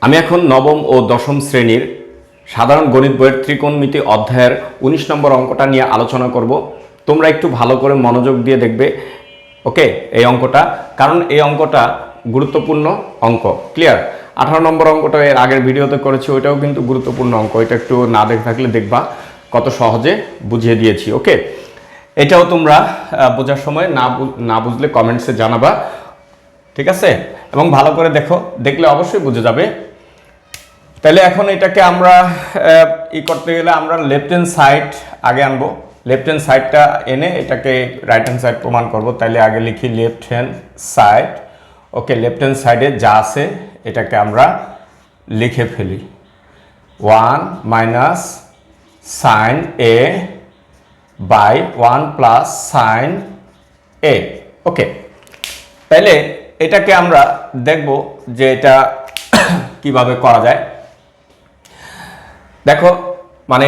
আমি এখন নবম ও দশম শ্রেণীর সাধারণ গণিত বইয়ের ত্রিকোণমিতি অধ্যায়ের ১৯ নম্বর অঙ্কটা নিয়ে আলোচনা করব। তোমরা একটু ভালো করে মনোযোগ দিয়ে দেখবে, ওকে? এই অঙ্কটা, কারণ এই অঙ্কটা গুরুত্বপূর্ণ অঙ্ক। ক্লিয়ার? 18 নম্বর অঙ্কটা এর আগের ভিডিওতে করেছি, ওইটাও কিন্তু গুরুত্বপূর্ণ অঙ্ক। এটা একটু না দেখে থাকলে দেখবা কত সহজে বুঝিয়ে দিয়েছি। ওকে, এটাও তোমরা বোঝার সময় না বুঝলে কমেন্টসে জানাবা, ঠিক আছে? এবং ভালো করে দেখো, দেখলে অবশ্যই বুঝে যাবে। তাহলে এখন এটাকে আমরা করতে গেলে আমরা লেফট হ্যান্ড সাইড আগে আনবো। লেফট হ্যান্ড সাইডটা এনে এটাকে রাইট হ্যান্ড সাইড প্রমাণ করব। তাহলে আগে লিখি left hand side. Okay, left hand সাইডে যা আছে এটাকে আমরা লিখে ফেলি। 1 minus sine A by 1 plus sine A. Okay, তাহলে এটাকে আমরা দেখব যে এটা কিভাবে করা যায়। দেখো, মানে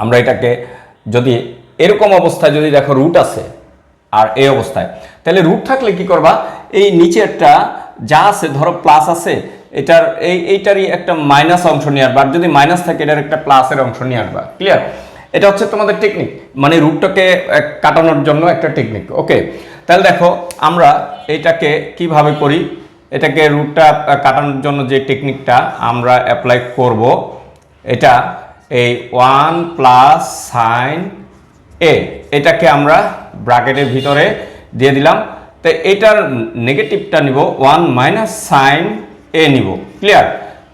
আমরা এটাকে যদি এরকম অবস্থায় যদি দেখো রুট আছে আর এই অবস্থায়, তাহলে রুট থাকলে কি করবা, এই নিচেরটা যা আছে ধরো প্লাস আছে, এটার এইটারই একটা মাইনাস অংশ নিয়ে আসবা, আর যদি মাইনাস থাকে এটার একটা প্লাসের অংশ নিয়ে আসবা। ক্লিয়ার? এটা হচ্ছে তোমাদের টেকনিক, মানে রুটটাকে কাটানোর জন্য একটা টেকনিক। ওকে, তাহলে দেখো আমরা এইটাকে কিভাবে করি। এটাকে রুটটা কাটানোর জন্য যে টেকনিকটা আমরা অ্যাপ্লাই করব, এটা এই 1 প্লাস সাইন এ, এটাকে আমরা ব্র্যাকেটের ভিতরে দিয়ে দিলাম। তো এটার নেগেটিভটা নিব, 1 মাইনাস সাইন এ নিব। ক্লিয়ার?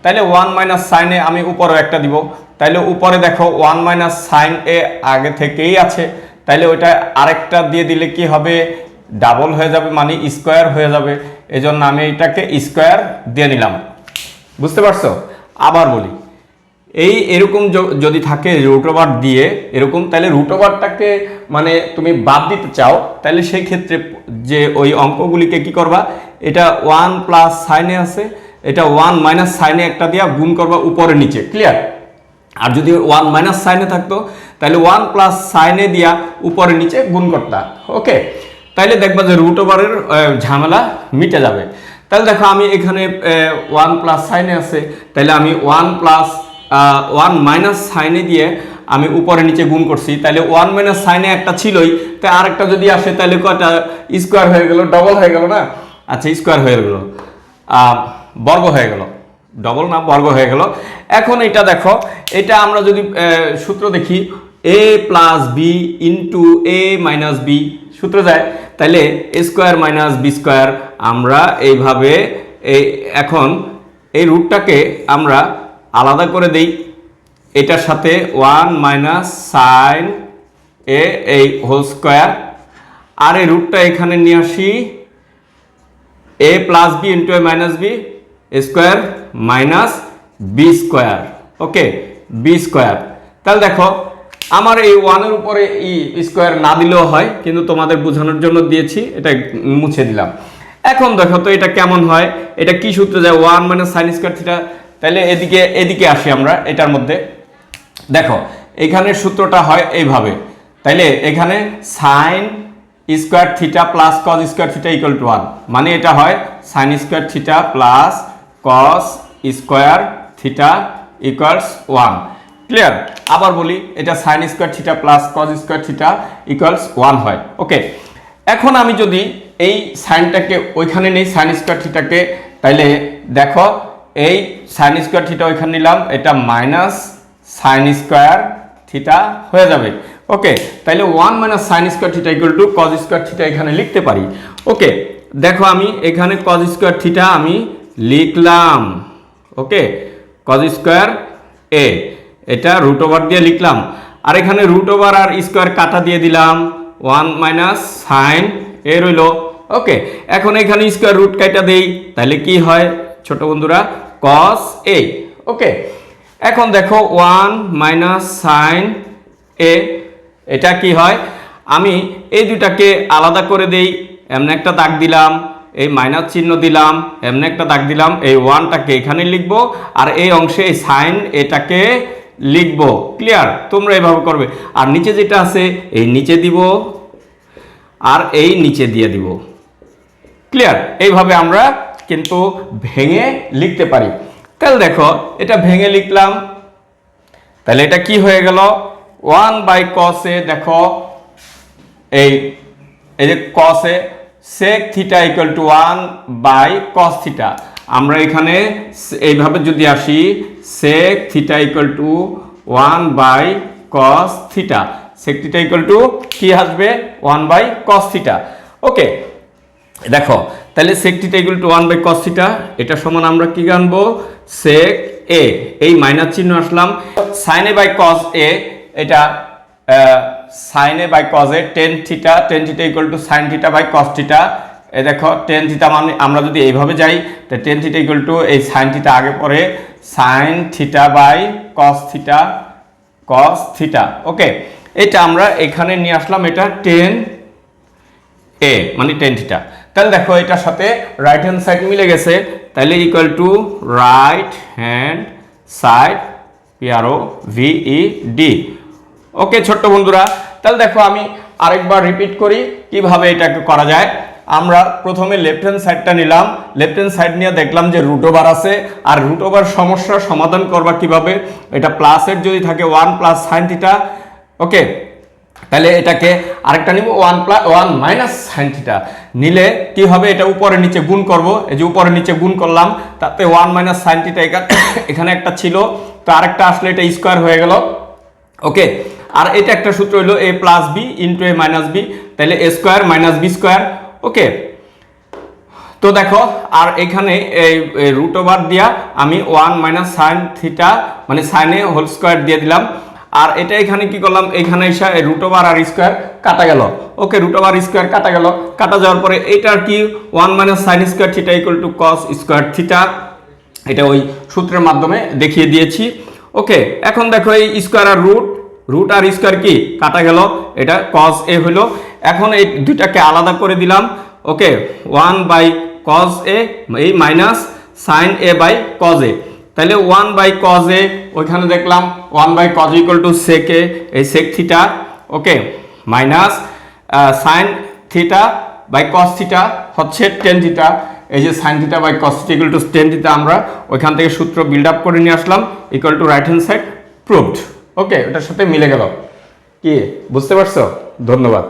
তাহলে 1 মাইনাস সাইন এ আমি উপরেও একটা দিব। তাইলে উপরে দেখো 1 মাইনাস সাইন এ আগে থেকেই আছে, তাইলে ওইটা আরেকটা দিয়ে দিলে কি হবে, ডাবল হয়ে যাবে, মানে স্কোয়ার হয়ে যাবে। এই জন্য আমি এটাকে স্কোয়ার দিয়ে নিলাম। বুঝতে পারছো? আবার বলি, এরকম যদি থাকে রুট ওভার দিয়ে এরকম, তাহলে রুট ওভারটাকে মানে তুমি বাদ দিতে চাও, তাহলে সেই ক্ষেত্রে যে ওই অঙ্কগুলিকে কি করবা, এটা 1 প্লাস সাইনে আছে, এটা 1 মাইনাস সাইনে একটা দিয়া গুণ করবা উপরে নিচে। ক্লিয়ার? আর যদি 1 মাইনাস সাইনে থাকতো তাহলে 1 প্লাস সাইনে দিয়া উপরে নিচে গুণ করতা। ওকে, তাইলে দেখবা যে রুট ওভারের ঝামেলা মিটে যাবে। তাহলে দেখো আমি এখানে 1 প্লাস সাইনে আছে, তাহলে আমি 1 মাইনাস সাইনে দিয়ে আমি উপরে নিচে গুণ করছি। তাহলে 1 মাইনাস সাইনে একটা ছিলই, তাই আরেকটা যদি আসে তাহলে কয়টা, স্কোয়ার হয়ে গেল, ডবল হয়ে গেল না? আচ্ছা, স্কোয়ার হয়ে গেল, বর্গ হয়ে গেল, ডবল না বর্গ হয়ে গেল। এখন এটা দেখো, এটা আমরা যদি সূত্র দেখি, এ plus B into A minus B সূত্র যায়, তাহলে এ স্কোয়ার মাইনাস বি স্কোয়ার। আমরা এইভাবে এখন এই রুটটাকে আমরা আলাদা করে দেই, এটার সাথে 1 মাইনাস সাইন এ এই হোল স্কোয়ার, আর এই রুটটা এখানে নিয়ে আসি, A plus B into A minus B square minus B square. Okay, B square. তাহলে দেখো আমার এই 1-এর উপরে স্কোয়ার না দিলেও হয়, কিন্তু তোমাদের বোঝানোর জন্য দিয়েছি, এটা মুছে দিলাম। এখন দেখো তো এটা কেমন হয়, এটা কি সূত্র যায়, 1 মাইনাস সাইন স্কোয়ার থিটা। তাহলে এদিকে আসি আমরা এটার মধ্যে। দেখো এখানে সূত্রটা হয় এইভাবে, তাইলে এখানে sign square theta plus cos square theta equal two 1, মানে এটা হয় sign square theta plus cos square theta equals 1। Clear? আবার বলি, এটা sign square theta plus cos square theta equals 1 হয়। ওকে, এখন আমি যদি এই সাইনটাকে ওইখানে নেই, সাইন স্কোয়ার থিটাকে, তাইলে দেখো এই সাইন স্কোয়ার থিটা ওইখানে নিলাম, এটা মাইনাস সাইন স্কোয়ার থিটা হয়ে যাবে। ওকে, তাইলে 1 minus sine square theta equal to cos square theta এখানে লিখতে পারি। ওকে, দেখো আমি এখানে কস স্কোয়ার থিটা আমি লিখলাম। ওকে, কস স্কোয়ার এ, এটা রুট ওভার দিয়ে লিখলাম, আর এখানে রুট ওভার আর স্কোয়ার কাটা দিয়ে দিলাম, 1 মাইনাস সাইন এ রইল। ওকে, এখন এখানে স্কোয়ার রুট কাটা দেই, তাহলে কি হয় ছোট বন্ধুরা, কস এ। ওকে, এখন দেখো 1 মাইনাস সাইন এ, এটা কি হয়, আমি এই দুটাকে আলাদা করে দেই, এমন একটা দাগ দিলাম, এই মাইনাস চিহ্ন দিলাম, এমন একটা দাগ দিলাম, এই 1টাকে এখানে লিখবো, আর এই অংশে এই সাইন এটাকে লিখবো। ক্লিয়ার? তোমরা এইভাবে করবে, আর নিচে যেটা আছে এই নিচে দিব, আর এই নিচে দিয়ে দিব। ক্লিয়ার? এইভাবে আমরা কিন্তু ভেঙে লিখতে পারি। তাহলে দেখো এটা ভেঙে লিখলাম, তাহলে এটা কি হয়ে গেল 1/cos a। দেখো এই যে cos a sec theta equal to 1/cos theta। আমরা এখানে এইভাবে যদি আসি sec theta equal to 1/cos theta, sec theta equal to কি আসবে 1/cos theta। ওকে, দেখো তাহলে sec theta equal to 1/cos theta, এটা সমান আমরা কি জানবো sec a, এই মাইনাস চিহ্ন আসলাম, sin a by cos a, এটা sin a by cos a tan theta equal to sin theta by cos theta। এই দেখো tan theta মানে আমরা যদি এইভাবে যাই তো tan theta equal to এই sin theta আগে পরে sin theta by cos theta। ওকে, এটা আমরা এখানে নিয়ে আসলাম, এটা tan a মানে tan theta। তাহলে দেখো এটার সাথে রাইট হ্যান্ড সাইড মিলে গেছে, তাহলে equal to right hand side PROVED। ওকে ছোট্ট বন্ধুরা, তাহলে দেখো আমি আরেকবার রিপিট করি কিভাবে এটাকে করা যায়। আমরা প্রথমে লেফট হ্যান্ড সাইডটা নিলাম, লেফট হ্যান্ড সাইড নিয়ে দেখলাম যে রুট ওভার আছে, আর রুট ওভার সমস্যার সমাধান করবা কিভাবে, এটা প্লাসের যদি থাকে 1 প্লাস সাইন থিটা, ওকে, তাহলে এটাকে আরেকটা নিব 1 মাইনাস সাইন থিটা নিলে কি হবে, এটা উপরে নিচে গুণ করব, এই যে উপরে নিচে গুণ করলাম, তাতে 1 মাইনাস সাইন থিটা এখানে একটা ছিল, তো আরেকটা আসলে এটা স্কোয়ার হয়ে গেল। ওকে, আর এটা একটা সূত্র হলো a plus B into a minus B, তাহলে a square minus B square. Okay, তো দেখো আর এখানে এই রুট ওভার দিয়া আমি 1 মাইনাস সাইন থিটা মানে সাইন এ হোল স্কোয়ার দিয়ে দিলাম, আর এটা এখানে কি করলাম, এখানে এসে রুট ওভার আর স্কোয়ার কাটা গেল। ওকে, রুট ওভার স্কোয়ার কাটা গেল, কাটা যাওয়ার পরে এটার কি 1 minus sine square theta equal to cos square theta, এটা ওই সূত্রের মাধ্যমে দেখিয়ে দিয়েছি। ওকে, এখন দেখো এই স্কোয়ার আর রুট আর স্কোয়ার কি কাটা গেল, এটা cos a হলো। এখন এই দুইটাকে আলাদা করে দিলাম। ওকে, 1/cos a এই minus sin a by cos a, তাহলে 1/cos a ওইখানে দেখলাম 1/cos equal to sec a, এই sec theta. Okay, minus sin theta by cos theta হচ্ছে tan থিটা, এই যে sin theta by cos theta equal to tan theta আমরা ওইখান থেকে সূত্র বিল্ড আপ করে নিয়ে আসলাম, equal to right hand side proved. Okay, ওটার সাথে মিলে গেল। কি বুঝতে পারছো? ধন্যবাদ।